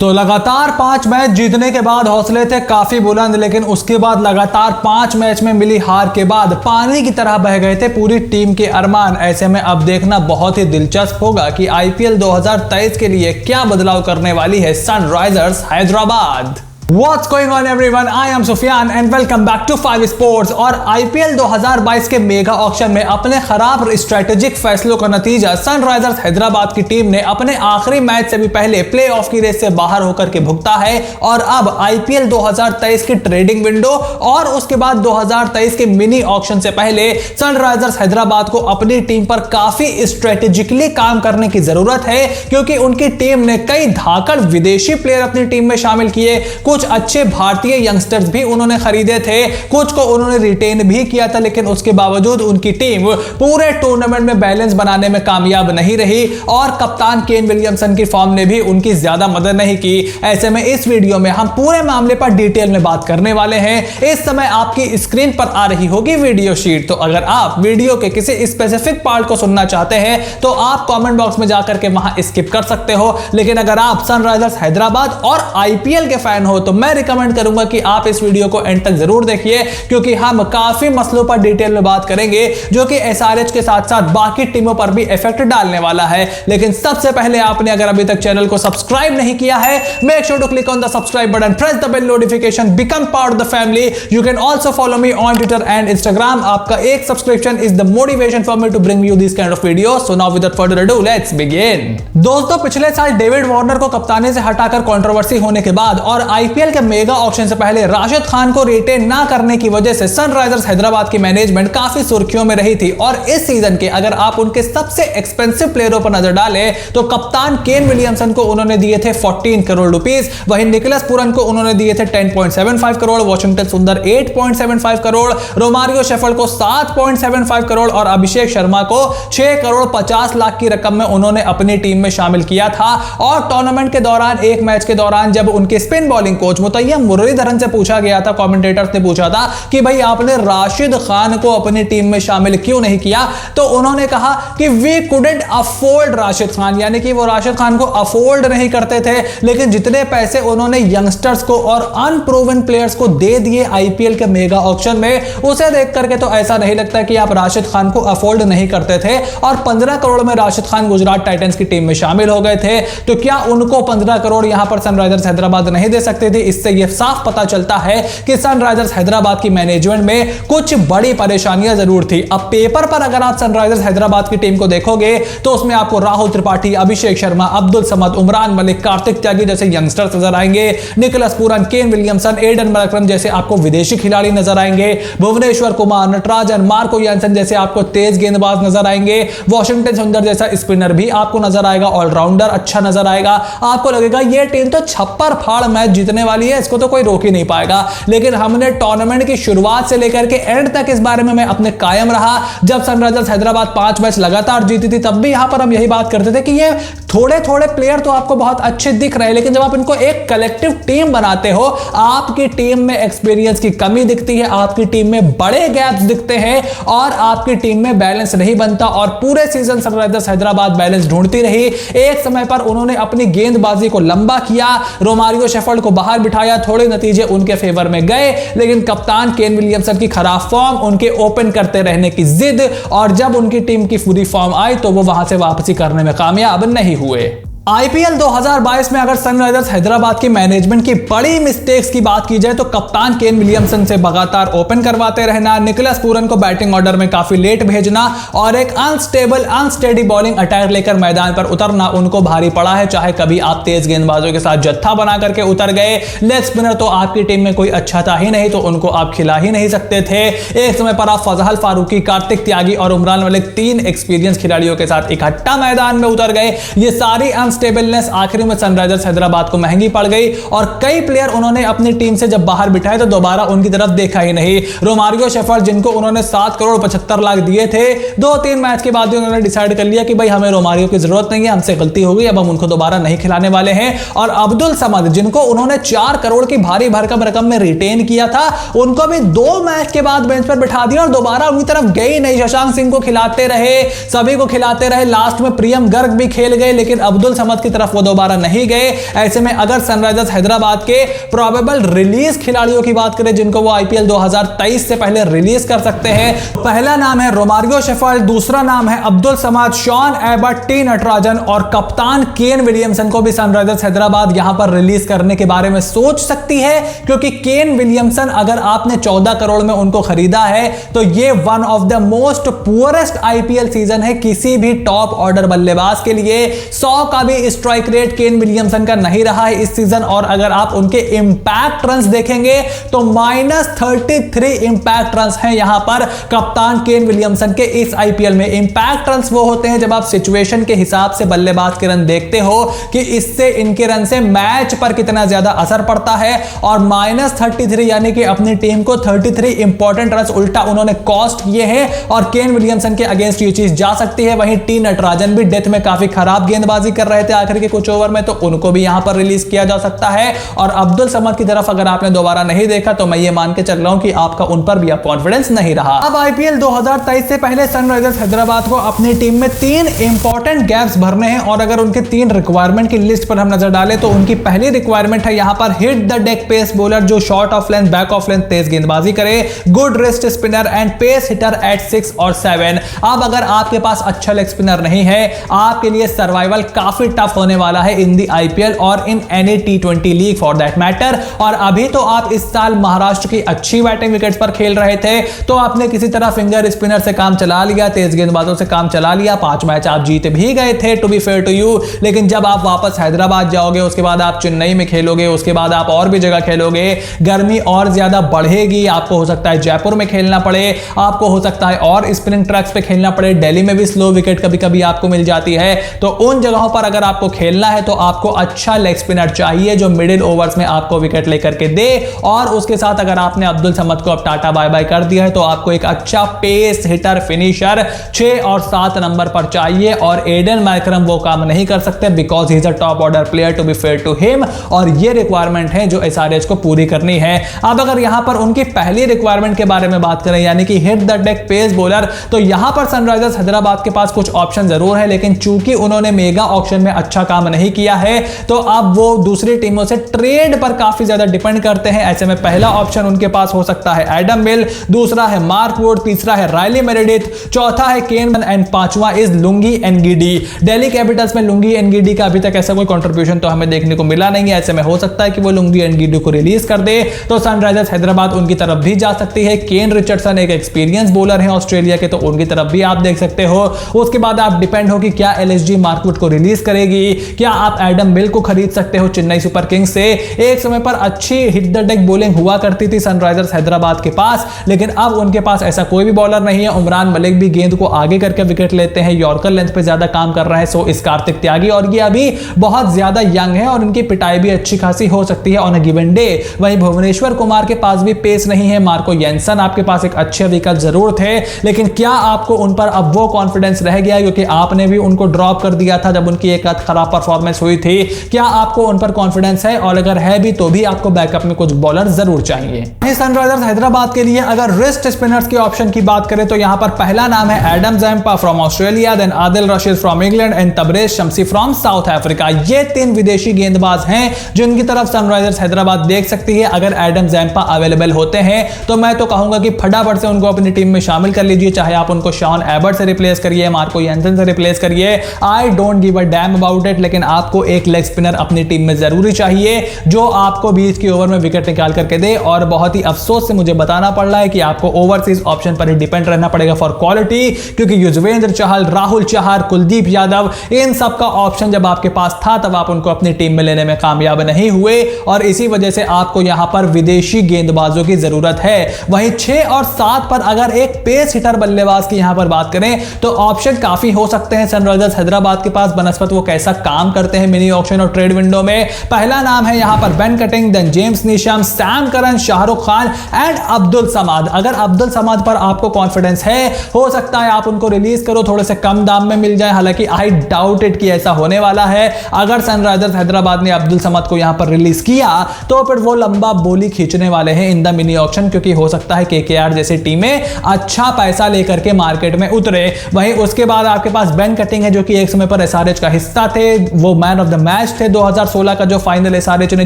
तो लगातार 5 मैच जीतने के बाद हौसले थे काफी बुलंद, लेकिन उसके बाद लगातार 5 मैच में मिली हार के बाद पानी की तरह बह गए थे पूरी टीम के अरमान। ऐसे में अब देखना बहुत ही दिलचस्प होगा कि आईपीएल 2023 के लिए क्या बदलाव करने वाली है Sunrisers Hyderabad. What's going on everyone? I am Sufyan and welcome back to 5 Sports। और आईपीएल 2022 के मेगा ऑक्शन में अपने खराब स्ट्रेटेजिक फैसलों का नतीजा सनराइजर्स हैदराबाद की टीम ने अपने आखिरी मैच से भी पहले प्लेऑफ की रेस से बाहर होकर के भुगता है। और अब आईपीएल 2023 की ट्रेडिंग विंडो और उसके बाद 2023 के मिनी ऑक्शन से पहले सनराइजर्स हैदराबाद को अपनी टीम पर काफी स्ट्रेटेजिकली काम करने की जरूरत है, क्योंकि उनकी टीम ने कई धाकड़ विदेशी प्लेयर अपनी टीम में शामिल किए, कुछ अच्छे भारतीय यंगस्टर्स भी उन्होंने खरीदे थे, कुछ को उन्होंने रिटेन भी किया था, लेकिन उसके बावजूद उनकी टीम पूरे टूर्नामेंट में बैलेंस बनाने में कामयाब नहीं रही और कप्तान केन विलियमसन की फॉर्म ने भी उनकी ज्यादा मदद नहीं की। ऐसे में इस वीडियो में हम पूरे मामले पर डिटेल में बात करने वाले हैं। इस समय आपकी स्क्रीन पर आ रही होगी वीडियो शीट, तो अगर आप वीडियो के किसी स्पेसिफिक पार्ट को सुनना चाहते हैं तो आप कमेंट बॉक्स में जाकर के वहां स्किप कर सकते हो, लेकिन अगर आप सनराइजर्स हैदराबाद और आईपीएल के फैन हो तो मैं रिकमेंड करूंगा कि आप इस वीडियो को एंड तक जरूर देखिए, क्योंकि हम काफी मसलों पर डिटेल में बात करेंगे जो कि एसआरएच के साथ साथ बाकी टीमों पर भी इफेक्ट डालने वाला है। लेकिन सबसे पहले आपने अगर अभी तक चैनल को सब्सक्राइब नहीं किया है, make sure to click on the subscribe button, press the bell notification, become part of the family. You can also follow me on Twitter and Instagram. आपका एक subscription is the motivation for me to bring you this kind of video. So now without further ado let's begin. दोस्तों, पिछले साल David Warner को कप्तानी से हटाकर controversy होने के बाद और आईपीएल के मेगा ऑक्शन से पहले राशिद खान को रिटेन ना करने की वजह से सनराइजर्स हैदराबाद की मैनेजमेंट काफी सुर्खियों में रही थी। और इस सीजन के अगर आप उनके सबसे एक्सपेंसिव प्लेयरों पर नजर डालें तो कप्तान केन विलियमसन को उन्होंने दिए थे 14 करोड़ रुपीस, वहीं निकोलस पूरन को उन्होंने दिए थे 10.75 करोड़, वॉशिंगटन सुंदर 8.75 करोड़, रोमारियो शेफर्ड को 7.75 करोड़ और अभिषेक शर्मा को 6 करोड़ 50 लाख की रकम में उन्होंने अपनी टीम में शामिल किया था। और टूर्नामेंट के दौरान एक मैच के दौरान जब उनके स्पिन बॉलिंग कोच मुतय्यम मुरलीधरन से पूछा गया था, कमेंटेटर्स ने पूछा था कि भाई आपने राशिद खान को अपनी टीम में शामिल क्यों नहीं किया, तो उन्होंने कहा कि we couldn't afford Rashid Khan, यानी कि वो राशिद खान को अफोर्ड नहीं करते थे। लेकिन जितने पैसे उन्होंने यंगस्टर्स को और अनप्रूवन प्लेयर्स को दे दिए आईपीएल के मेगा ऑक्शन में, उसे देख करके तो ऐसा नहीं लगता कि आप राशिद खान को अफोर्ड नहीं करते थे। और 15 करोड़ में राशिद खान गुजरात टाइटंस की टीम में शामिल हो गए थे, तो क्या उनको 15 करोड़ यहां पर सनराइजर्स हैदराबाद नहीं दे सकते थे? इससे यह साफ पता चलता है कि सनराइजर्स हैदराबाद की मैनेजमेंट में कुछ बड़ी परेशानियां जरूर थी। अब पेपर पर अगर आप सनराइजर्स हैदराबाद की टीम को देखोगे तो उसमें आपको राहुल त्रिपाठी, अभिषेक शर्मा, अब्दुल समद, उमरान मलिक, कार्तिक त्यागी जैसे यंगस्टर्स नजर आएंगे, Nicholas Pooran, Kane Williamson, Aiden Markram जैसे आपको विदेशी खिलाड़ी नजर आएंगे, भुवनेश्वर कुमार, नटराजन, मार्को यानसन जैसे आपको तेज गेंदबाज नजर आएंगे, वॉशिंगटन सुंदर जैसा स्पिनर भी आपको नजर आएगा, ऑलराउंडर अच्छा नजर आएगा। आपको लगेगा यह टीम तो छप्पर फाड़ मैच जीतने वाली है, इसको तो कोई रोक ही नहीं पाएगा। लेकिन हमने टूर्नामेंट की शुरुआत से लेकर के एंड तक इस बारे में मैं अपने कायम रहा। जब सनराइजर्स हैदराबाद 5 मैच लगातार जीती थी तब भी यहां पर हम यही बात करते थे कि ये थोड़े थोड़े प्लेयर तो आपको बहुत अच्छे दिख रहे हैं, लेकिन जब आप इनको एक कलेक्टिव टीम बनाते हो, आपकी टीम में एक्सपीरियंस की कमी दिखती है, आपकी टीम में बड़े गैप्स दिखते हैं और आपकी टीम में बैलेंस नहीं बनता। और पूरे सीजन सनराइजर्स हैदराबाद बैलेंस ढूंढती रही। एक समय पर उन्होंने अपनी गेंदबाजी को लंबा किया, रोमारियो शेफर्ड को बाहर बिठाया, थोड़े नतीजे उनके फेवर में गए, लेकिन कप्तान केन विलियमसन की खराब फॉर्म, उनके ओपन करते रहने की जिद और जब उनकी टीम की पूरी फॉर्म आई तो वो वहां से वापसी करने में कामयाब नहीं हुए। आईपीएल 2022 में अगर सनराइजर्स हैदराबाद की मैनेजमेंट की बड़ी मिस्टेक्स की बात की जाए तो कप्तान केन विलियमसन से लगातार ओपन करवाते रहना, निकोलस पूरन को बैटिंग ऑर्डर में काफी लेट भेजना और एक अनस्टेबल अनस्टेडी बॉलिंग अटैक लेकर मैदान पर उतरना उनको भारी पड़ा है। चाहे कभी आप तेज गेंदबाजों के साथ जत्था बना करके उतर गए, लेग स्पिनर तो आपकी टीम में कोई अच्छा था ही नहीं, तो उनको आप खिला ही नहीं सकते थे। एक समय पर आप फजहल फारूकी, कार्तिक त्यागी और उमरान मलिक 3 एक्सपीरियंस खिलाड़ियों के साथ इकट्ठा मैदान में उतर गए। ये सारी अनस्टेबलनेस आखिर में सनराइजर्स हैदराबाद को महंगी पड़ गई और कई प्लेयर उन्होंने अपनी टीम से जब बाहर बिठाए तो दोबारा उनकी तरफ देखा ही नहीं। रोमारियो शेफर्ड जिनको उन्होंने 7 करोड़ 75 लाख दिए थे, 2-3 मैच के बाद उन्होंने डिसाइड कर लिया कि भाई हमें रोमारियो की जरूरत नहीं है, हमसे गलती हो गई, अब हम उनको दोबारा नहीं खिलाने वाले हैं। और अब्दुल समद जिनको उन्होंने 4 करोड़ की भारी भरकम रकम में रिटेन किया था, उनको भी 2 मैच के बाद बेंच पर बिठा दिया और दोबारा उनकी तरफ गए नहीं। शशांक सिंह को खिलाते रहे, सभी को खिलाते रहे, लास्ट में प्रियम गर्ग भी खेल गए, लेकिन अब्दुल समद की तरफ वो दोबारा नहीं गए। ऐसे में अगर सनराइजर्स हैदराबाद के प्रोबेबल रिलीज खिलाड़ियों की बात करें जिनको वो आईपीएल 2023 से पहले रिलीज कर सकते हैं, पहला नाम है रोमारियो शेफर्ड, दूसरा नाम है अब्दुल समाद, शॉन एबर्ट, टी नटराजन और कप्तान केन विलियमसन को भी सनराइजर्स हैदराबाद यहां पर रिलीज करने के बारे में सोच सकती है, क्योंकि केन विलियमसन अगर आपने 14 करोड़ में उनको खरीदा है तो ये one of the most poorest IPL season है किसी भी टॉप ऑर्डर बल्लेबाज के लिए। 100 का भी स्ट्राइक रेट केन विलियमसन का नहीं रहा है इस सीजन, और अगर आप उनके इंपैक्ट रन्स देखेंगे तो -33 इंपैक्ट रन्स हैं यहां पर कप्तान केन विलियमसन के इस आईपीएल में। इंपैक्ट रन्स वो होते हैं जब आप सिचुएशन के हिसाब से बल्लेबाज के रन देखते हो कि इससे इनके रन से मैच पर कितना ज्यादा असर पड़ता है, और -33 यानी कि अपनी टीम को 33 इंपॉर्टेंट रन उल्टा उन्होंने कॉस्ट किए हैं, और केन विलियमसन के अगेंस्ट ये चीज जा सकती है। वहीं टी नटराजन भी डेथ में काफी खराब गेंदबाजी कर रहे थे आखिर के कुछ ओवर में, तो उनको भी यहां पर रिलीज किया जा सकता है। और अब्दुल समद की तरफ अगर आपने दोबारा नहीं देखा तो मैं ये मान के चल रहा हूं कि आपका उन पर भी अब कॉन्फिडेंस नहीं रहा। अब आईपीएल 2023 से पहले सनराइजर्स हैदराबाद को अपनी टीम में 3 इंपॉर्टेंट गैप्स भरने हैं, और अगर उनके 3 रिक्वायरमेंट की लिस्ट पर हम नजर डालें तो उनकी पहली रिक्वायरमेंट है यहां पर hit the deck pace bowler, जो short of length, back of length तेज गेंदबाजी करे, good wrist spinner and pace hitter at 6 और 7। अब अगर आपके पास अच्छा लेग स्पिनर नहीं है, आपके लिए सर्वाइवल काफी टफ होने वाला है इन दी आईपीएल और in any T20 league for that matter. और अभी तो आप इस साल महाराष्ट्र की अच्छी बैटिंग विकेट्स पर खेल रहे थे, तो आपने किसी तरह फिंगर स्पिनर से काम चला लिया, तेज गेंदबाजों से काम चला लिया, 5 मैच आप जीत भी गए थे to be fair to you. लेकिन जब आप वापस हैदराबाद जाओगे, उसके बाद आप चेन्नई में खेलोगे, उसके बाद आप और भी जगह खेलोगे, गर्मी और ज्यादा बढ़ेगी, आपको हो सकता है जयपुर में खेलना पड़े, आपको हो सकता है और स्पिनिंग ट्रैक्स पे खेलना पड़े, दिल्ली में भी स्लो विकेट कभी कभी आपको मिल जाती है। तो उन जगहों पर अगर आपको खेलना है तो आपको अच्छा लेग स्पिनर चाहिए जो मिडिल ओवर्स में आपको विकेट लेकर के दे, और उसके साथ अगर आपने अब्दुल समद को अब टाटा बाय बाय कर दिया है तो आपको एक अच्छा पेस हिटर फिनिशर 6 और 7 नंबर पर चाहिए, और एडन मैकरम वो काम नहीं कर सकते because he is a top order player to be fair to him, और ये रिक्वायरमेंट है जो एसआरएच को पूरी करनी है। अब अगर यहां पर उनकी पहली रिक्वायरमेंट के बारे में बात करें यानी कि hit the deck pace bowler, तो यहां पर सनराइजर्स हैदराबाद के पास कुछ ऑप्शन जरूर है, लेकिन चूंकि उन्होंने मेगा ऑक्शन में अच्छा काम नहीं किया है तो अब वो दूसरी टीमों से ट्रेड पर काफी ज्यादा डिपेंड करते हैं। ऐसे में पहला ऑप्शन उनके पास हो सकता है एडम मिल, दूसरा है मार्क वुड, तीसरा है रायली मेरेडिथ, चौथा है केन एंड पांचवा is Lungi Ngidi. Delhi Capitals में लुंगी एनगीडी का अभी तक ऐसा कोई कंट्रीब्यूशन तो हमें देखने को मिला नहीं है। ऐसे में हो सकता है कि वो लुंगी एनगीडी को रिलीज कर दे तो सनराइजर्स हैदराबाद उनकी तरफ भी जा सकती है। केन रिचर्डसन एक एक्सपीरियंस बॉलर है ऑस्ट्रेलिया के, तो उनकी तरफ भी आप देख सकते हो। उसके बाद आप डिपेंड हो कि क्या एलएसजी मार्कवुड को रिलीज करेगी, क्या आप एडम मिल को खरीद सकते हो चेन्नई सुपर किंग्स से। एक समय पर अच्छी हिट द डेक बॉलिंग हुआ करती थी सनराइजर्स हैदराबाद के पास, लेकिन अब उनके पास ऐसा कोई भी बॉलर नहीं है। उमरान मलिक भी गेंद को आगे करके विकेट लेते हैं, यॉर्कर लेंथ पे ज्यादा काम कर रहे हैं, सो इस कार्तिक त्यागी, और ये अभी बहुत ज्यादा यंग है और इनकी पिटाई भी अच्छी खासी हो सकती है ऑन अ गिवन डे। वहीं भुवनेश्वर कुमार के पास भी पेस नहीं है, मार्को येंसन आपके पास एक अच्छे विकेट जरूर थे, लेकिन क्या आपको उन पर अब वो कॉन्फिडेंस रह गया, क्योंकि आपने भी उनको ड्रॉप कर दिया था जब उनकी एक खराब परफॉर्मेंस हुई थी। क्या आपको उन पर कॉन्फिडेंस है, और अगर है भी तो भी आपको बैकअप में कुछ बॉलर जरूर चाहिए। सनराइजर्स हैदराबाद के लिए अगर रिस्ट स्पिनर्स के ऑप्शन की बात करें तो यहां पर पहला नाम है Adam Zampa from Australia, then Adil Rashid from England and Tabraiz Shamsi from South Africa. ये 3 विदेशी गेंदबाज हैं जिनकी तरफ सनराइजर्स हैदराबाद देख सकती है। अगर एडम जैम्पा अवेलेबल होते हैं तो मैं तो कहूंगा कि फटाफट से उनको अपनी टीम में शामिल कर लीजिए, चाहे आप उनको शॉन एबर्ट से रिप्लेस करिए, मार्को येंसन से रिप्लेस करिए, I don't give a damn about it, लेकिन आपको एक लेग स्पिनर अपनी टीम में जरूरी चाहिए जो आपको 20 के ओवर में विकेट निकाल करके दे। और बहुत ही अफसोस से मुझे बताना पड़ रहा है कि आपको ओवरसीज ऑप्शन पर ही डिपेंड रहना पड़ेगा फॉर क्वालिटी, क्योंकि युजवेंद्र चहल, राहुल चहर, कुलदीप यादव, इन सब का ऑप्शन जब आपके पास था तब आप उनको अपनी टीम में लेने में कामयाब नहीं हुए, और इसी वजह से आपको यहां पर विदेशी गेंदबाजों की जरूरत है। वहीं 6 और 7 पर अगर एक पेस हिटर बल्लेबाज की यहां पर बात करें तो ऑप्शन काफी हो सकते हैं सनराइजर्स हैदराबाद के पास, बनस्पत वो कैसा काम करते हैं मिनी ऑक्शन और ट्रेड विंडो में। पहला नाम है यहां पर Ben Cutting, then James Neesham, Sam Curran, Shahrukh Khan and Abdul Samad. अगर अब्दुल समाद पर आपको कॉन्फिडेंस है, हो सकता है आप उनको रिलीज करो, थोड़े से कम दाम में मिल जाए, हालांकि आई डाउट इट कि ऐसा होने वाला है। अगर सनराइजर्स हैदराबाद ने अब्दुल समाद को यहां पर रिलीज किया तो फिर वो लंबा बोली खींचने वाले हैं इन द मिनी ऑक्शन, क्योंकि हो सकता है केकेआर जैसी टीमें अच्छा पैसा लेकर के मार्केट में उतरे। वहीं उसके बाद आपके पास बेन कटिंग है जो कि एक समय पर एसआरएच का हिस्सा यंगस्टर थे, वो मैन ऑफ द मैच थे 2016 का जो फाइनल SRH ने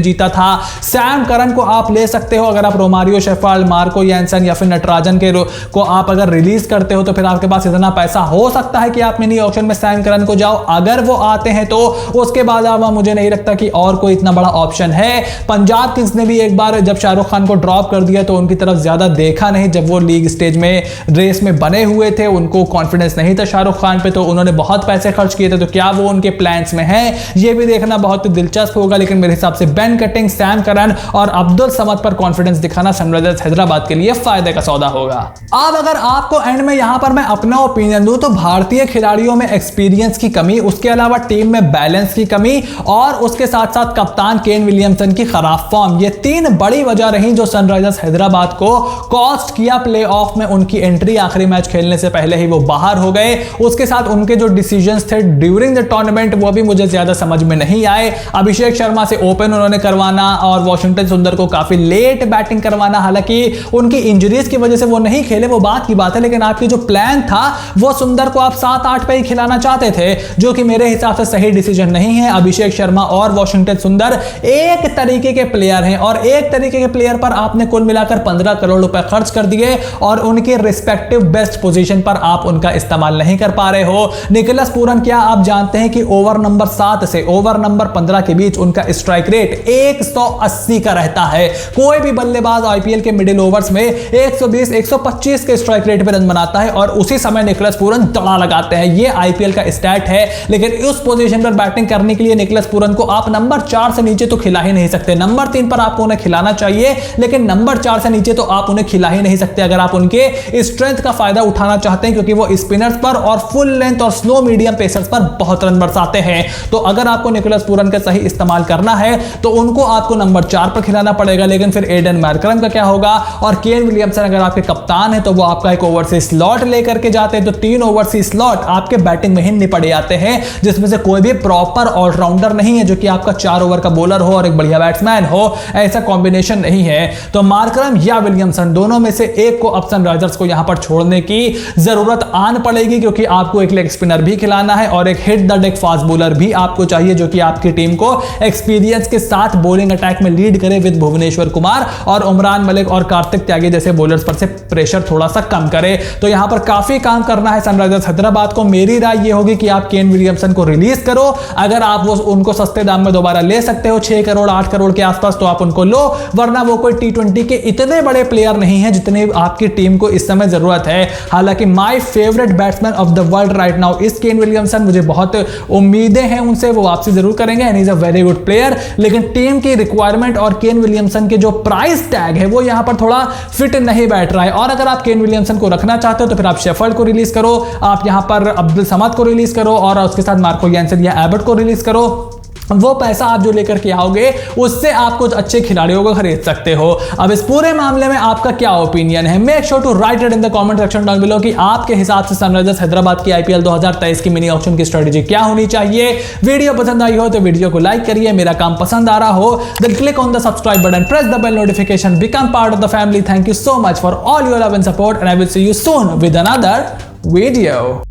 जीता था। सैम करन को आप ले सकते हो अगर आप रोमारियो शेफर्ड, मार्को यानसन या फिर नटराजन को आप अगर रिलीज करते हो तो फिर आपके पास इतना पैसा हो सकता है कि आप मिनी ऑक्शन में सैम करन को जाओ। अगर वो आते हैं तो उसके बाद अब मुझे नहीं लगता कि और कोई इतना बड़ा ऑप्शन है। पंजाब किंग्स ने भी एक बार जब शाहरुख खान को ड्रॉप कर दिया तो उनकी तरफ ज्यादा देखा नहीं। जब वो लीग स्टेज में रेस में बने हुए थे, उनको कॉन्फिडेंस नहीं था शाहरुख खान पे, तो उन्होंने बहुत पैसे खर्च किए थे। तो क्या वो उनके प्लान्स में है, ये भी देखना बहुत दिलचस्प होगा। लेकिन मेरे हिसाब से बेन कटिंग, सैम करन और अब्दुल समद पर कॉन्फिडेंस दिखाना सनराइजर्स हैदराबाद के लिए फायदे का सौदा होगा। अब अगर आपको एंड में यहां पर मैं अपना ओपिनियन दूं तो भारतीय खिलाड़ियों में एक्सपीरियंस की कमी, उसके अलावा टीम में बैलेंस की कमी और उसके साथ साथ कप्तान केन विलियमसन की खराब फॉर्म, ये तीन बड़ी वजह रही जो सनराइजर्स हैदराबाद को कॉस्ट किया प्लेऑफ में उनकी एंट्री। आखिरी मैच खेलने से पहले ही वो बाहर हो गए। उसके साथ उनके जो डिसीजंस थे ड्यूरिंग द टूर्नामेंट वो भी मुझे ज्यादा समझ में नहीं आए। अभिषेक शर्मा से ओपन उन्होंने करवाना और वॉशिंगटन सुंदर को काफी लेट बैटिंग करवाना, हालांकि उनकी इंजरीज की वजह से वो नहीं खेले, वो बात की बात है। लेकिन आपकी जो प्लान था वो सुंदर को आप 7-8 पे ही खिलाना चाहते थे, जो कि मेरे हिसाब से सही डिसीजन नहीं है। अभिषेक शर्मा और वॉशिंगटन सुंदर एक तरीके के प्लेयर हैं और एक तरीके के प्लेयर पर आपने कुल मिलाकर 15 करोड़ रुपए खर्च कर दिए और उनके रिस्पेक्टिव बेस्ट पोजीशन पर आप उनका इस्तेमाल नहीं कर पा रहे हो। निकोलस पूरन, क्या आप जानते हैं कि ओवर नंबर 7 से ओवर नंबर 15 के बीच उनका स्ट्राइक रेट 180 का रहता है। कोई भी बल्लेबाज आईपीएल के मिडिल ओवर्स में 120, 125 के स्ट्राइक रेट पे रन बनाता है और उसी समय निकोलस पूरन दड़ा लगाते हैं। ये आईपीएल का स्टैट है। लेकिन उस पोजीशन पर बैटिंग करने के लिए निकोलस पूरन को आप नंबर 4 से नीचे तो खिला ही नहीं सकते। नंबर 3 पर आपको उन्हें खिलाना चाहिए, लेकिन नंबर 4 से नीचे तो आप उन्हें खिला ही नहीं सकते अगर आप उनके स्ट्रेंथ का फायदा उठाना चाहते हैं, क्योंकि वो स्पिनर्स पर और फुल लेंथ और स्लो मीडियम पेसर्स पर बहुत रन बरसाते हैं। तो अगर आपको निकोलस पूरन का सही इस्तेमाल करना है तो उनको आपको नंबर 4 पर खिलाना पड़ेगा। लेकिन फिर एडन मैकरम का क्या होगा? और केन विलियमसन अगर आपके कप्तान है तो वो आपका एक ओवरसीज स्लॉट लेकर के जाते हैं, तो 3 ओवरसीज स्लॉट आपके बैटिंग में ही निपट जाते हैं, जिसमें से कोई भी प्रॉपर ऑलराउंडर नहीं है जो कि आपका 4 ओवर का बॉलर हो और एक बढ़िया बैट्समैन हो। ऐसा कॉम्बिनेशन नहीं है। तो मार्करम या विलियमसन दोनों में से एक को अब सनराइजर्स को यहां पर छोड़ने की जरूरत आन पड़ेगी, क्योंकि आपको एक लेग स्पिनर भी खिलाना है और एक hit the deck fast bowler भी आपको चाहिए, जो कि आपकी टीम को एक्सपीरियंस के साथ बॉलिंग अटैक में लीड करे विद भुवनेश्वर कुमार और उमरान मलिक और कार्तिक त्यागी जैसे बॉलर्स पर से प्रेशर थोड़ा सा कम करे। तो यहां पर काफी काम करना है सनराइजर्स हैदराबाद को। मेरी राय यह होगी कि आप केन विलियमसन को रिलीज करो। अगर आप वो उनको सस्ते दाम में दोबारा ले सकते हो 6 करोड़ 8 करोड़ के आसपास, तो आप उनको लो, वरना वो कोई T20 के इतने बड़े प्लेयर नहीं है जितने आपकी टीम को इस समय जरूरत है। हालांकि my favourite batsman of the world right now is Kane Williamson. मुझे बहुत उम्मीदें हैं उनसे, वो वापसी जरूर करेंगे and is a very good player. लेकिन टीम की रिक्वायरमेंट और केन विलियमसन के जो प्राइस टैग है वो यहां पर थोड़ा फिट नहीं बैठ रहा है। और अगर आप केन विलियमसन को रखना चाहते हो तो फिर आप शेफर्ड को रिलीज करो, आप यहां पर अब्दुल समद को रिलीज करो और उसके साथ मार्को यानसन या एबर्ट को रिलीज करो। वो पैसा आप जो लेकर के आओगे उससे आप कुछ अच्छे खिलाड़ियों को खरीद सकते हो। अब इस पूरे मामले में आपका क्या ओपिनियन है? Make sure to write it in the comment section down below कि आपके हिसाब से सनराइजर्स हैदराबाद की आईपीएल 2023 की मिनी ऑक्शन की स्ट्रेटजी क्या होनी चाहिए। वीडियो पसंद आई हो तो वीडियो को लाइक करिए, मेरा काम पसंद आ रहा हो then click on the subscribe button, press the bell notification, become part of the family. Thank you so much for all your love and support and I will see you soon with another video.